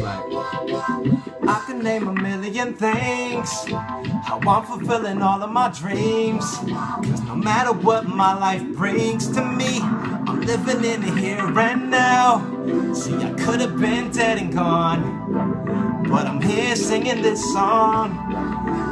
I can name a million things, how I'm fulfilling all of my dreams. Cause no matter what my life brings to me, I'm living in the here and now. See, I could have been dead and gone, but I'm here singing this song.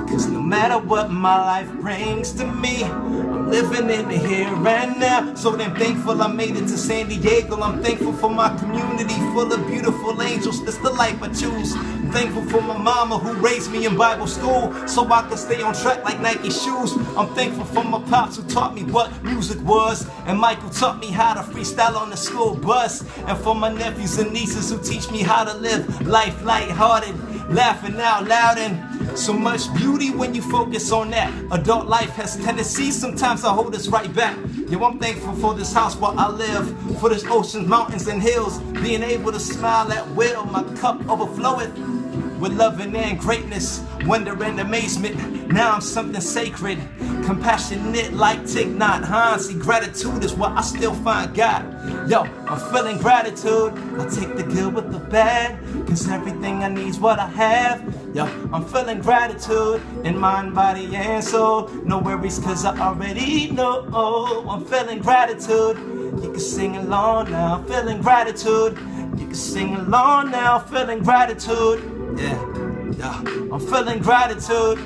Cause no matter what my life brings to me, I'm living in the here and now. So damn thankful I made it to San Diego. I'm thankful for my community full of beautiful angels. That's the life I choose. I'm thankful for my mama who raised me in Bible school so I could stay on track like Nike shoes. I'm thankful for my pops who taught me what music was, and Michael taught me how to freestyle on the school bus. And for my nephews and nieces who teach me how to live life lighthearted, laughing out loud. And so much beauty when you focus on that. Adult life has tendencies, sometimes I hold us right back. Yo, I'm thankful for this house where I live, for this oceans, mountains, and hills. Being able to smile at will, my cup overfloweth with loving and greatness, wonder and amazement. Now I'm something sacred, compassionate like Thich Nhat Hanh. See, gratitude is where I still find God. Yo, I'm feeling gratitude. I take the good with the bad, cause everything I need's what I have. Yo, I'm feeling gratitude in mind, body, and soul. No worries, cause I already know. I'm feeling gratitude. You can sing along now, feeling gratitude. You can sing along now, feeling gratitude. Yeah, I'm feeling gratitude.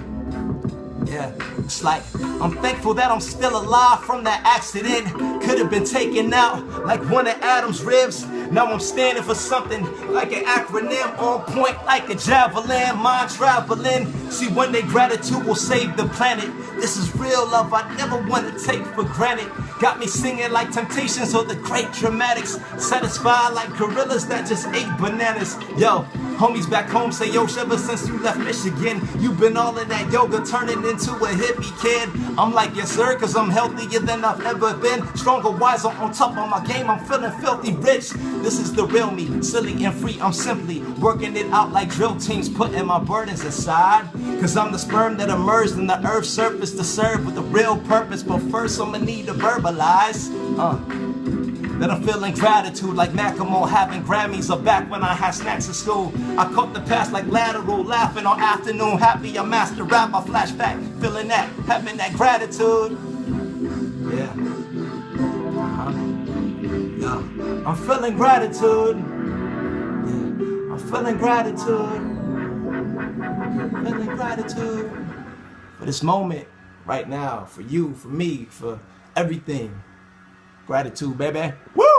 Yeah, it's like I'm thankful that I'm still alive from that accident. Could have been taken out like one of Adam's ribs. Now I'm standing for something like an acronym, on point like a javelin, mind traveling. See, one day gratitude will save the planet. This is real love I never want to take for granted. Got me singing like Temptations or the Great Dramatics, satisfied like gorillas that just ate bananas. Yo, homies back home say, yo, ever since you left Michigan, you've been all in that yoga, turning into a hippie kid. I'm like, yes sir, cause I'm healthier than I've ever been. Stronger, wiser, on top of my game, I'm feeling filthy rich. This is the real me, silly and free. I'm simply working it out like drill teams, putting my burdens aside. Cause I'm the sperm that emerged in the earth's surface to serve with a real purpose. But first I'ma need to verbalize that I'm feeling gratitude like Macklemore having Grammys, or back when I had snacks at school. I caught the past like lateral, laughing all afternoon. Happy I master rap, I flashback, feeling that, having that gratitude. Yeah. Yeah. I'm feeling gratitude. Yeah. I'm feeling gratitude. Feeling gratitude for this moment right now, for you, for me, for everything. Gratitude, baby. Woo!